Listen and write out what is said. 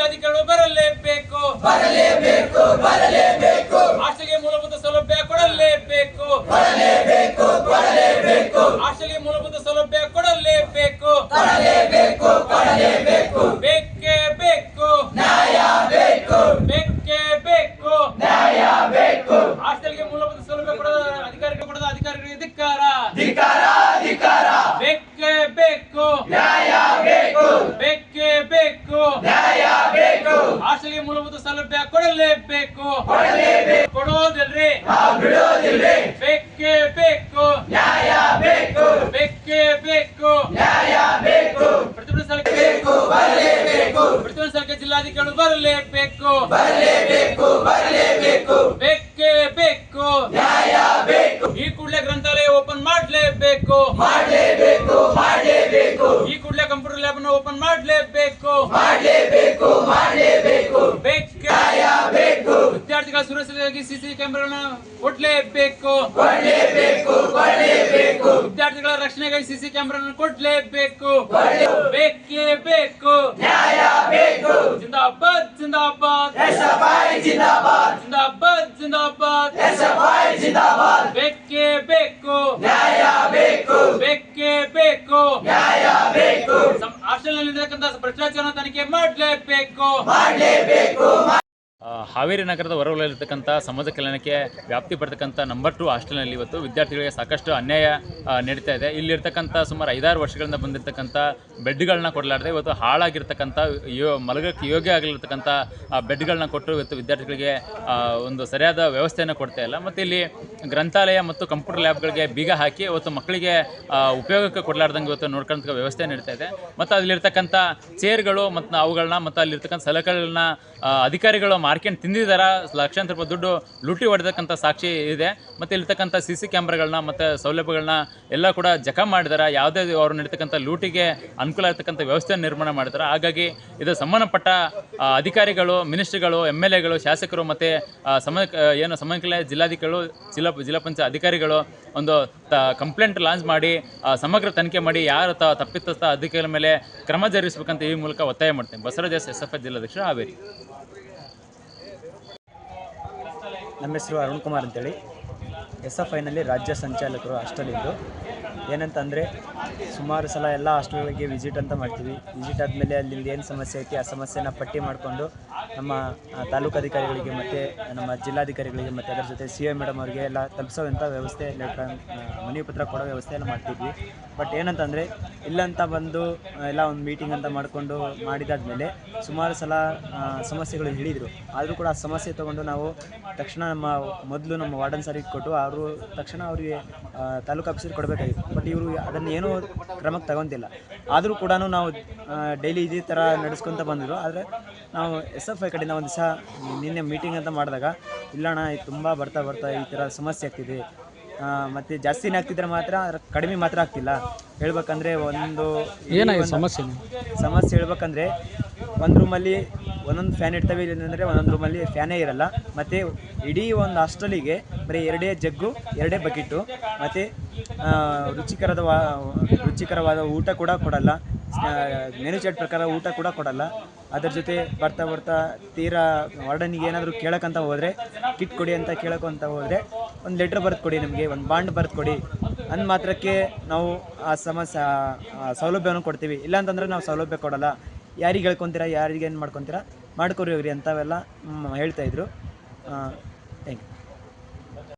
ಜಿಲ್ಲಾಧಿಕಾರಿಗಳು ಬರಲೇಬೇಕು, ಹಾಸ್ಟೆಲ್ಗೆ ಮೂಲಭೂತ ಸೌಲಭ್ಯ ಕೊಡಲೇಬೇಕು, ಹಾಸ್ಟೆಲ್ಗೆ ಮೂಲಭೂತ ಸೌಲಭ್ಯ ಕೊಡಲೇಬೇಕು, ಬೇಕೇ ಬೇಕು, ಬೇಕೇ ಬೇಕು, ಹಾಸ್ಟೆಲ್ಗೆ ಮೂಲಭೂತ ಸೌಲಭ್ಯ ಕೊಡದ ಅಧಿಕಾರಿಗಳಿಗೆ ಧಿಕ್ಕಾರ, ಬೇಕೇ ಬೇಕು, ಬೇಕೇ ಬೇಕು, ಹಾಸ್ಟೆಲ್ಗೆ ಮೂಲಭೂತ ಸೌಲಭ್ಯ ಕೊಡಲೇಬೇಕು, ಕೊಡೋದಿಲ್ರಿ, ಬೇಕೇ ಬೇಕು, ಬೇಕೇ ಬೇಕು, ಪ್ರತಿಭಟನೆ ಜಿಲ್ಲಾಧಿಕಾರಿಗಳು ಬರಲೇಬೇಕು, ಬೇಕೇ ಬೇಕು, ಈ ಕೂಡಲೇ ಗ್ರಂಥಾಲಯ ಓಪನ್ ಮಾಡಲೇಬೇಕು, ಈ ಕೂಡಲೇ ಕಂಪ್ಯೂಟರ್ ಲ್ಯಾಬ್ ಅನ್ನು ಓಪನ್ ಮಾಡಲೇಬೇಕು, ವಿದ್ಯಾರ್ಥಿಗಳ ಸುರಕ್ಷತೆಗಾಗಿ ಸಿಸಿ ಕ್ಯಾಮೆರಾಗಳನ್ನು ಕೊಡಲೇಬೇಕು, ವಿದ್ಯಾರ್ಥಿಗಳ ರಕ್ಷಣೆಗಾಗಿ ಸಿಸಿ ಕ್ಯಾಮೆರಾವನ್ನು ಕೊಡಲೇಬೇಕು, ಬೇಕೇ ಬೇಕು, ಜಿಂದಾಬಾದ್ ಜಿಂದಾಬಾದ್ ಜಿಂದಾಬಾದ್ ಜಿಂದಾಬಾದ್, ಬೇಕೇ ಬೇಕು, ಬೇಕೇ ಬೇಕು, ಹಾಸ್ಟೆಲ್ನಲ್ಲಿ ನಡೆಯತಕ್ಕಂಥ ಭ್ರಷ್ಟಾಚಾರ ತನಿಖೆ ಮಾಡಲೇಬೇಕು. ಹಾವೇರಿ ನಗರದ ಹೊರವಲಯದಲ್ಲಿರ್ತಕ್ಕಂಥ ಸಮಾಜ ಕಲ್ಯಾಣಕ್ಕೆ ವ್ಯಾಪ್ತಿ ಪಡ್ತಕ್ಕಂಥ ನಂಬರ್ 2 ಹಾಸ್ಟೆಲ್ನಲ್ಲಿ ಇವತ್ತು ವಿದ್ಯಾರ್ಥಿಗಳಿಗೆ ಸಾಕಷ್ಟು ಅನ್ಯಾಯ ನಡೀತಾ ಇದೆ. ಇಲ್ಲಿರ್ತಕ್ಕಂಥ ಸುಮಾರು 5-6 ವರ್ಷಗಳಿಂದ ಬಂದಿರತಕ್ಕಂಥ ಬೆಡ್ಗಳನ್ನ ಕೊಡಲಾರದೆ ಇವತ್ತು ಹಾಳಾಗಿರ್ತಕ್ಕಂಥ ಮಲಗಕ್ಕೆ ಯೋಗ್ಯ ಆಗಿರ್ತಕ್ಕಂಥ ಬೆಡ್ಗಳನ್ನ ಕೊಟ್ಟು ಇವತ್ತು ವಿದ್ಯಾರ್ಥಿಗಳಿಗೆ ಒಂದು ಸರಿಯಾದ ವ್ಯವಸ್ಥೆಯನ್ನು ಕೊಡ್ತಾ ಇಲ್ಲ. ಮತ್ತು ಇಲ್ಲಿ ಗ್ರಂಥಾಲಯ ಮತ್ತು ಕಂಪ್ಯೂಟರ್ ಲ್ಯಾಬ್ಗಳಿಗೆ ಬೀಗ ಹಾಕಿ ಇವತ್ತು ಮಕ್ಕಳಿಗೆ ಉಪಯೋಗಕ್ಕೆ ಕೊಡಲಾರ್ದಂಗೆ ಇವತ್ತು ನೋಡ್ಕೊಂತ ವ್ಯವಸ್ಥೆ ನಡೀತಾ ಇದೆ. ಮತ್ತು ಅಲ್ಲಿರ್ತಕ್ಕಂಥ ಚೇರ್ಗಳು ಮತ್ತು ಅವುಗಳನ್ನ ಮತ್ತು ಅಲ್ಲಿರ್ತಕ್ಕಂಥ ಸಲಕರಣೆಗಳನ್ನ ಅಧಿಕಾರಿಗಳು ಮಾರ್ಕೆಂಡ್ ತಿಂದಿದ್ದಾರ, ಲಕ್ಷಾಂತರ ರೂಪಾಯಿ ದುಡ್ಡು ಲೂಟಿ ಹೊಡೆದಕ್ಕಂಥ ಸಾಕ್ಷಿ ಇದೆ. ಮತ್ತು ಇರ್ತಕ್ಕಂಥ CC ಕ್ಯಾಮ್ರಾಗಳನ್ನ ಮತ್ತು ಸೌಲಭ್ಯಗಳನ್ನ ಎಲ್ಲ ಕೂಡ ಜಖಮ್ ಮಾಡಿದ್ದಾರೆ. ಯಾವುದೇ ಅವರು ನಡೀತಕ್ಕಂಥ ಲೂಟಿಗೆ ಅನುಕೂಲ ಆಗ್ತಕ್ಕಂಥ ವ್ಯವಸ್ಥೆಯನ್ನು ನಿರ್ಮಾಣ ಮಾಡಿದ್ದಾರೆ. ಹಾಗಾಗಿ ಇದು ಸಂಬಂಧಪಟ್ಟ ಅಧಿಕಾರಿಗಳು, ಮಿನಿಸ್ಟ್ರಿಗಳು, MLAಗಳು, ಶಾಸಕರು ಮತ್ತು ಸಮನ್ವಯ ಜಿಲ್ಲಾಧಿಕಾರಿಗಳು, ಜಿಲ್ಲಾ ಪಂಚಾಯತ್ ಅಧಿಕಾರಿಗಳು ಒಂದು ಕಂಪ್ಲೇಂಟ್ ಲಾಂಚ್ ಮಾಡಿ ಸಮಗ್ರ ತನಿಖೆ ಮಾಡಿ ಯಾರು ತಪ್ಪಿತಸ್ಥ ಅಧಿಕಾರಿಗಳ ಮೇಲೆ ಕ್ರಮ ಜರುಗಿಸಬೇಕಂತ ಈ ಮೂಲಕ ಒತ್ತಾಯ ಮಾಡ್ತೀನಿ. ಬಸವರಾಜ SFI ಜಿಲ್ಲಾಧ್ಯಕ್ಷ ಹಾವೇರಿ. ನಮ್ಮ ಹೆಸರು ಅರುಣ್ ಕುಮಾರ್ ಅಂತೇಳಿ, SFIನಲ್ಲಿ ರಾಜ್ಯ ಸಂಚಾಲಕರು. ಹಾಸ್ಟೆಲಿದ್ದು ಏನಂತಂದರೆ ಸುಮಾರು ಸಲ ಎಲ್ಲ ಹಾಸ್ಟೆಲ್ಗಳಿಗೆ ವಿಸಿಟ್ ಅಂತ ಮಾಡ್ತೀವಿ. ವಿಸಿಟ್ ಆದಮೇಲೆ ಅಲ್ಲಿಂದ ಏನು ಸಮಸ್ಯೆ ಐತಿ ಆ ಸಮಸ್ಯೆನ ಪಟ್ಟಿ ಮಾಡಿಕೊಂಡು ನಮ್ಮ ತಾಲೂಕು ಅಧಿಕಾರಿಗಳಿಗೆ ಮತ್ತು ನಮ್ಮ ಜಿಲ್ಲಾಧಿಕಾರಿಗಳಿಗೆ ಮತ್ತು ಅದರ ಜೊತೆ CI ಮೇಡಮ್ ಅವರಿಗೆ ಎಲ್ಲ ತಲುಪಿಸೋವಂಥ ವ್ಯವಸ್ಥೆ, ಮನವಿ ಪತ್ರ ಕೊಡೋ ವ್ಯವಸ್ಥೆ ಎಲ್ಲ ಮಾಡ್ತಿದ್ವಿ. ಬಟ್ ಏನಂತಂದರೆ ಇಲ್ಲಂತ ಬಂದು ಎಲ್ಲ ಒಂದು ಮೀಟಿಂಗ್ ಅಂತ ಮಾಡಿದಾದ್ಮೇಲೆ ಸುಮಾರು ಸಲ ಸಮಸ್ಯೆಗಳು ಹೇಳಿದರು. ಆದರೂ ಕೂಡ ಆ ಸಮಸ್ಯೆ ತೊಗೊಂಡು ನಾವು ತಕ್ಷಣ ಮೊದಲು ನಮ್ಮ ವಾರ್ಡನ್ ಸರಿಗೆ ಕೊಟ್ಟು ಅವರು ತಕ್ಷಣ ಅವರಿಗೆ ತಾಲೂಕು ಆಫೀಸರ್ ಕೊಡಬೇಕಾಗಿತ್ತು. ಬಟ್ ಇವರು ಅದನ್ನು ಏನೂ ಕ್ರಮಕ್ಕೆ ತಗೊತಿಲ್ಲ. ಆದರೂ ಕೂಡ ನಾವು ಡೈಲಿ ಇದೇ ಥರ ನಡೆಸ್ಕೊತ ಬಂದರು. ಆದರೆ ನಾವು SFI ಕಡೆಯಿಂದ ಒಂದು ದಿವಸ ನಿನ್ನೆ ಮೀಟಿಂಗ್ ಅಂತ ಮಾಡಿದಾಗ, ಇಲ್ಲಣ್ಣ ತುಂಬ ಬರ್ತಾ ಈ ಥರ ಸಮಸ್ಯೆ ಆಗ್ತಿದೆ, ಮತ್ತು ಜಾಸ್ತಿನೇ ಆಗ್ತಿದ್ರೆ ಮಾತ್ರ ಕಡಿಮೆ ಮಾತ್ರ ಆಗ್ತಿಲ್ಲ. ಹೇಳ್ಬೇಕಂದ್ರೆ ಸಮಸ್ಯೆ ಹೇಳ್ಬೇಕಂದ್ರೆ ಒಂದು ರೂಮಲ್ಲಿ ಒಂದೊಂದು ಫ್ಯಾನ್ ಇರ್ತವೆ, ಇಲ್ಲಂದರೆ ಒಂದೊಂದು ರೂಮಲ್ಲಿ ಫ್ಯಾನೇ ಇರಲ್ಲ. ಮತ್ತು ಇಡೀ ಒಂದು ಹಾಸ್ಟೆಲಿಗೆ ಬರೀ 2 ಜಗ್ಗು, 2 ಬಕೆಟು, ಮತ್ತು ರುಚಿಕರವಾದ ಊಟ ಕೂಡ ಕೊಡಲ್ಲ. ಮೆನು ಚಾರ್ಟ್ ಪ್ರಕಾರ ಊಟ ಕೂಡ ಕೊಡಲ್ಲ. ಅದರ ಜೊತೆ ಬರ್ತಾ ತೀರಾ ವಾರ್ಡನಿಗೆ ಏನಾದರೂ ಕೇಳೋಕ್ಕಂತ ಹೋದರೆ, ಕಿಟ್ ಕೊಡಿ ಅಂತ ಕೇಳೋಕ್ಕಂತ ಹೋದರೆ ಒಂದು ಲೆಟ್ರ್ ಬರೆದು ಕೊಡಿ, ನಮಗೆ ಒಂದು ಬಾಂಡ್ ಬರೆದು ಕೊಡಿ ಅಂದ ಮಾತ್ರಕ್ಕೆ ನಾವು ಆ ಸೌಲಭ್ಯವನ್ನು ಕೊಡ್ತೀವಿ. ಇಲ್ಲಾಂತಂದರೆ ನಾವು ಸೌಲಭ್ಯ ಕೊಡಲ್ಲ. ಯಾರಿಗೆ ಹೇಳ್ಕೊತೀರಾ, ಯಾರಿಗೆ ಏನು ಮಾಡ್ಕೊತೀರಾ ಮಾಡ್ಕೊರಿ ಅಂಥವೆಲ್ಲ ಹೇಳ್ತಾಯಿದ್ರು. Thank you.